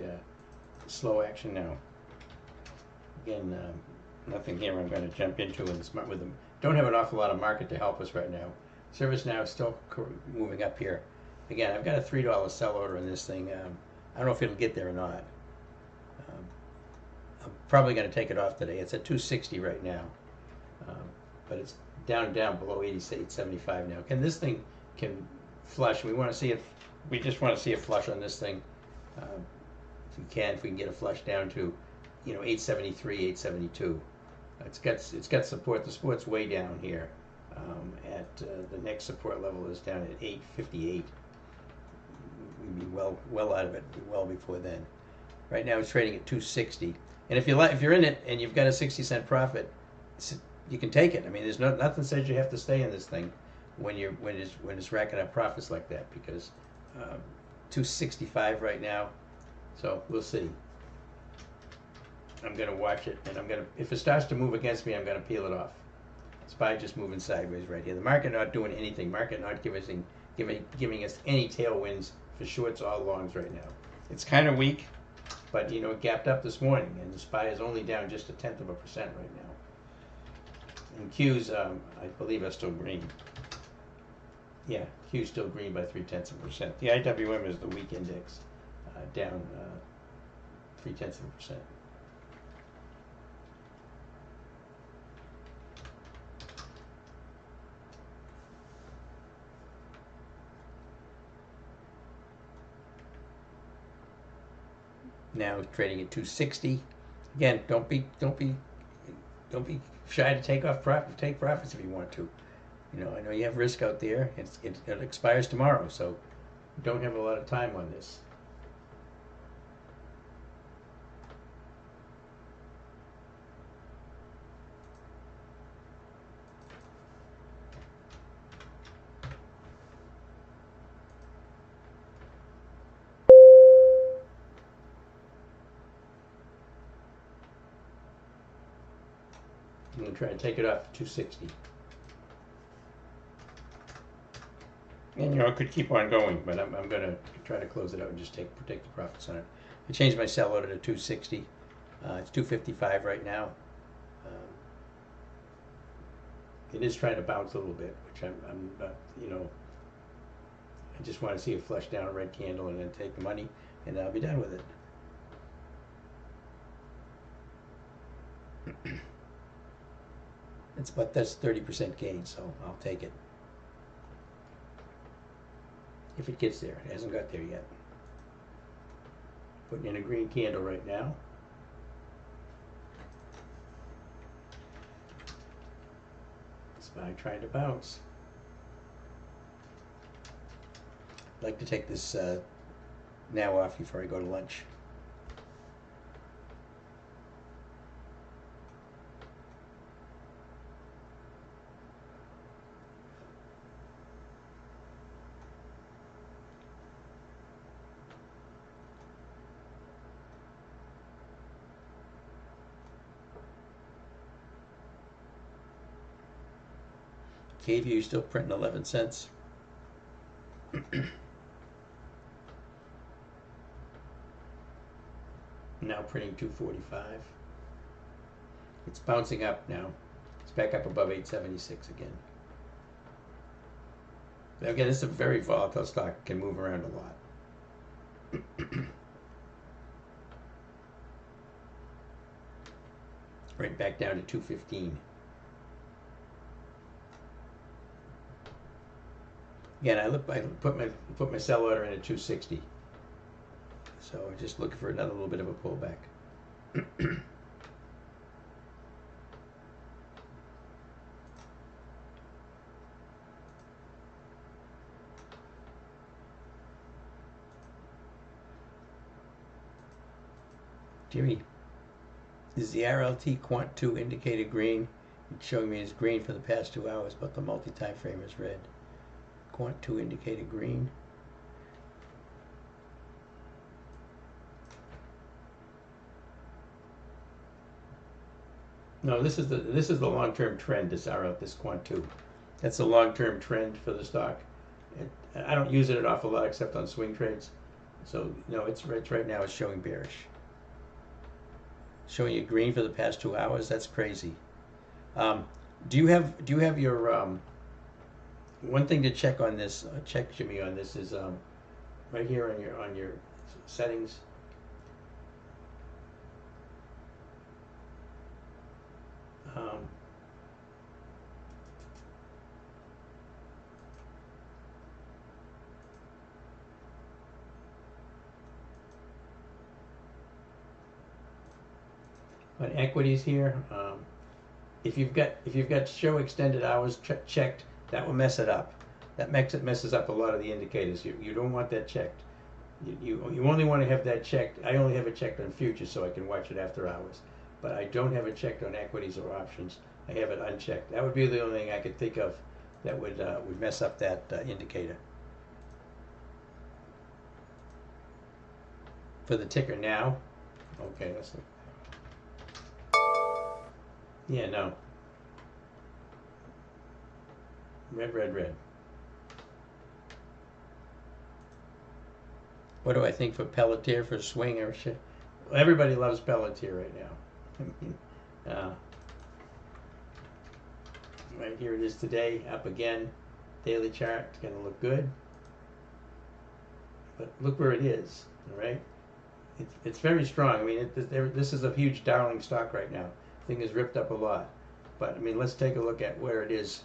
slow action now. Again, nothing here I'm going to jump into with them. Don't have an awful lot of market to help us right now. Service now is still moving up here. Again, I've got a $3 sell order in this thing. I don't know if it'll get there or not. I'm probably going to take it off today. It's at 260 right now, but it's down below 88.75 now. Can this thing can flush? We want to see if we just want to see a flush on this thing. If we can get a flush down to, 873, 872. It's got support. The support's way down here. At the next support level is down at 858. We'd be well out of it well before then. Right now it's trading at 260. And if you're in it and you've got a 60-cent profit, you can take it. I mean, there's nothing says you have to stay in this thing when it's racking up profits like that, because 265 right now. So we'll see. I'm going to watch it, and if it starts to move against me, I'm going to peel it off. SPY just moving sideways right here. The market not doing anything. Market not giving us any tailwinds for shorts or longs right now. It's kind of weak, but it gapped up this morning, and the SPY is only down just 0.1% right now. And Qs, I believe, are still green. Yeah, Q's still green by 0.3%. The IWM is the weak index, down 0.3%. Now trading at 260. Again, don't be shy to take profits if you want to. I know you have risk out there. It expires tomorrow, so you don't have a lot of time on this. I'm going to try and take it off to 260. And it could keep on going, but I'm going to try to close it out and just protect the profits on it. I changed my sell order to 260. It's 255 right now. It is trying to bounce a little bit, which I'm not, I just want to see it flush down a red candle and then take the money, and I'll be done with it. That's 30% gain, so I'll take it. If it gets there. It hasn't got there yet. Putting in a green candle right now. SPY trying to bounce. I'd like to take this now off before I go to lunch. KVU still printing 11 cents. Now printing 245. It's bouncing up now. It's back up above 876 again. Again, this is a very volatile stock. It can move around a lot. Right back down to 215. Again, I put my sell order in at 260. So I'm just looking for another little bit of a pullback. Jimmy, is the RLT Quant 2 indicated green? It's showing me as green for the past 2 hours, but the multi-time frame is red. Quant 2 indicated green. No, this is the long-term trend. This Quant 2. That's the long-term trend for the stock. I don't use it an awful lot except on swing trades. So no, it's right now it's showing bearish. Showing you green for the past 2 hours. That's crazy. Um, do you have your one thing to check on this? Check Jimmy on this is right here on your settings. Um, on equities here, if you've got show extended hours checked, that will mess it up. That messes up a lot of the indicators. You don't want that checked. You only want to have that checked. I only have it checked on futures so I can watch it after hours. But I don't have it checked on equities or options. I have it unchecked. That would be the only thing I could think of that would mess up that indicator. For the ticker now, okay, let's look. Yeah, no. Red, red, red. What do I think for Pelletier for swing or shit? Well, everybody loves Pelletier right now. Right here it is today, up again. Daily chart, it's gonna look good. But look where it is, all right? It's very strong. I mean, this is a huge darling stock right now. Thing is ripped up a lot. But I mean, let's take a look at where it is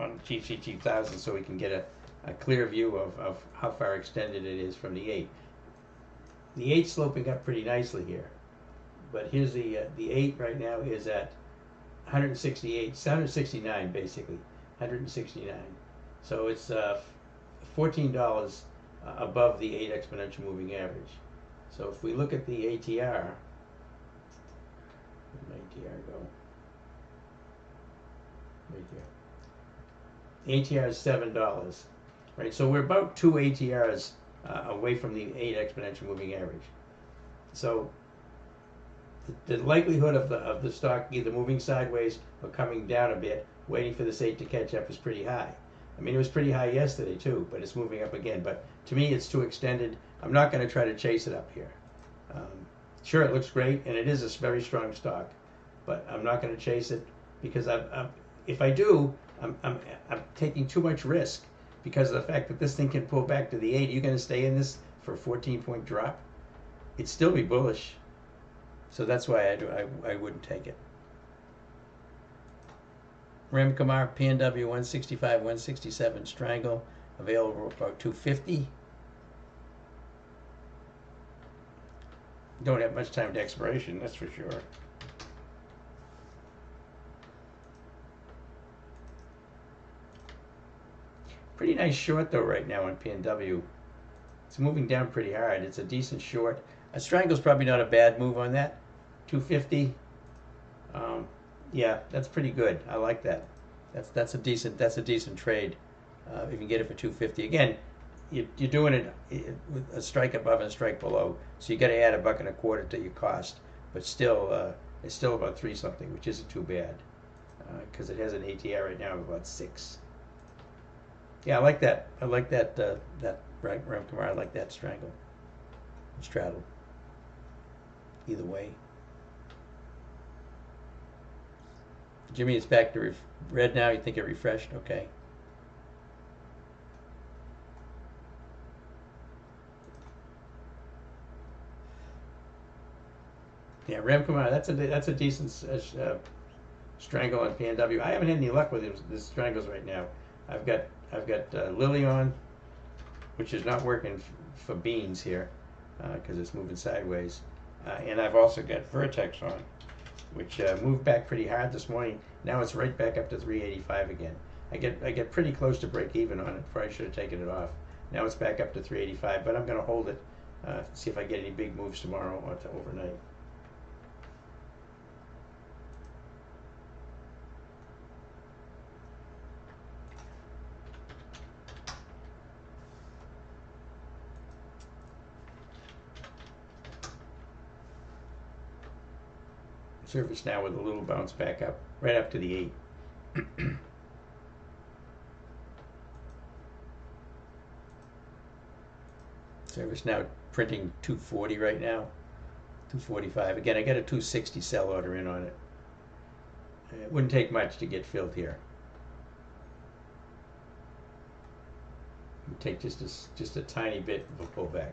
on GC 1000 so we can get a clear view of how far extended it is from the 8. The 8's sloping up pretty nicely here. But here's the 8 right now is at 168, 169 basically, 169. So it's $14 above the 8 exponential moving average. So if we look at the ATR, where'd my ATR go? Right here. The ATR is $7, right? So we're about 2 ATRs away from the 8 exponential moving average. So the likelihood of the stock either moving sideways or coming down a bit, waiting for this 8 to catch up, is pretty high. I mean, it was pretty high yesterday too, but it's moving up again. But to me, it's too extended. I'm not going to try to chase it up here. Sure, it looks great, and it is a very strong stock, but I'm not going to chase it because if I do, I'm taking too much risk because of the fact that this thing can pull back to the 8. Are you going to stay in this for a 14-point drop? It'd still be bullish. So that's why I wouldn't take it. Ramkumar, PNW 165, 167, Strangle, available about 250. Don't have much time to expiration, that's for sure. Pretty nice short though right now on PNW. It's moving down pretty hard. It's a decent short. A Strangle's probably not a bad move on that. 250. Yeah, that's pretty good. I like that. That's a decent trade. If you can get it for 250. Again, you're doing it with a strike above and a strike below, so you got to add $1.25 to your cost. But still, it's still about 3 something, which isn't too bad, because it has an ATR right now of about 6. Yeah, I like that. I like that Ramkumar. I like that Strangle, straddle. Either way. Jimmy, it's back to red now. You think it refreshed? Okay. Yeah, Ramkumar. That's a decent Strangle on PNW. I haven't had any luck with this Strangles right now. I've got Lily on, which is not working for beans here because it's moving sideways, and I've also got Vertex on, which moved back pretty hard this morning. Now it's right back up to 385 again. I get pretty close to break even on it before I should have taken it off. Now it's back up to 385, but I'm going to hold it, see if I get any big moves tomorrow or to overnight. Surface now with a little bounce back up, right up to the 8. Service now printing 240 right now. 245. Again, I got a 260 sell order in on it. It wouldn't take much to get filled here. It would take just a tiny bit of a pullback.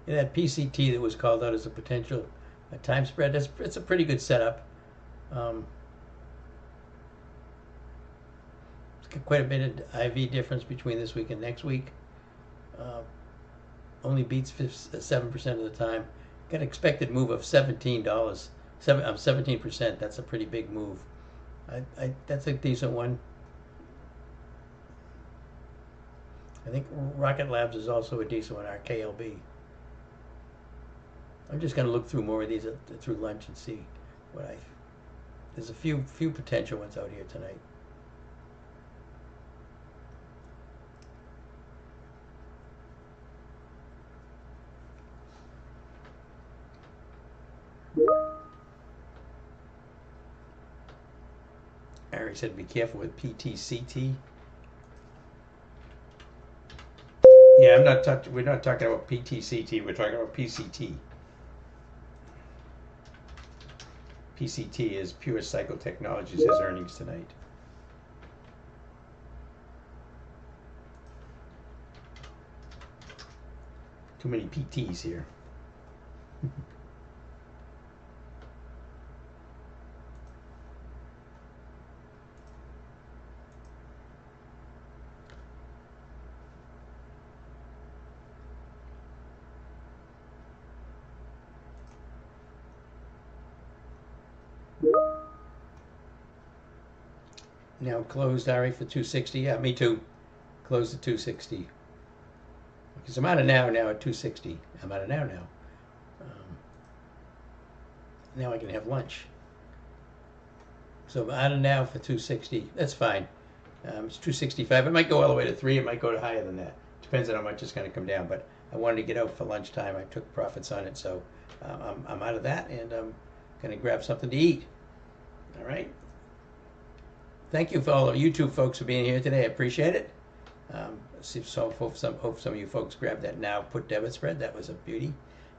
And that PCT that was called out as a potential time spread, it's a pretty good setup. It's got quite a bit of IV difference between this week and next week. Only beats 7% of the time. Got an expected move of $17. 17%. That's a pretty big move. That's a decent one. I think Rocket Labs is also a decent one, RKLB. I'm just going to look through more of these through lunch and see what there's a few potential ones out here tonight. Ari said be careful with PTCT. Yeah, we're not talking about PTCT, we're talking about PCT. PCT is Pure Cycle Technologies, has earnings tonight. Too many PTs here. Now closed, Ari, for 260. Yeah, me too. Closed at 260. Because I'm out of now at 260. I'm out of now. Now I can have lunch. So I'm out of now for 260. That's fine. It's 265. It might go all the way to 3. It might go to higher than that. Depends on how much it's going to come down. But I wanted to get out for lunchtime. I took profits on it. So I'm out of that, and I'm going to grab something to eat. All right. Thank you for all of you two folks for being here today. I appreciate it. Hope some of you folks grabbed that now put debit spread. That was a beauty.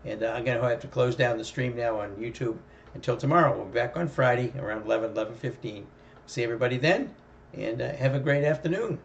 And I'm going to have to close down the stream now on YouTube until tomorrow. We'll be back on Friday around 11:15. See everybody then, and have a great afternoon.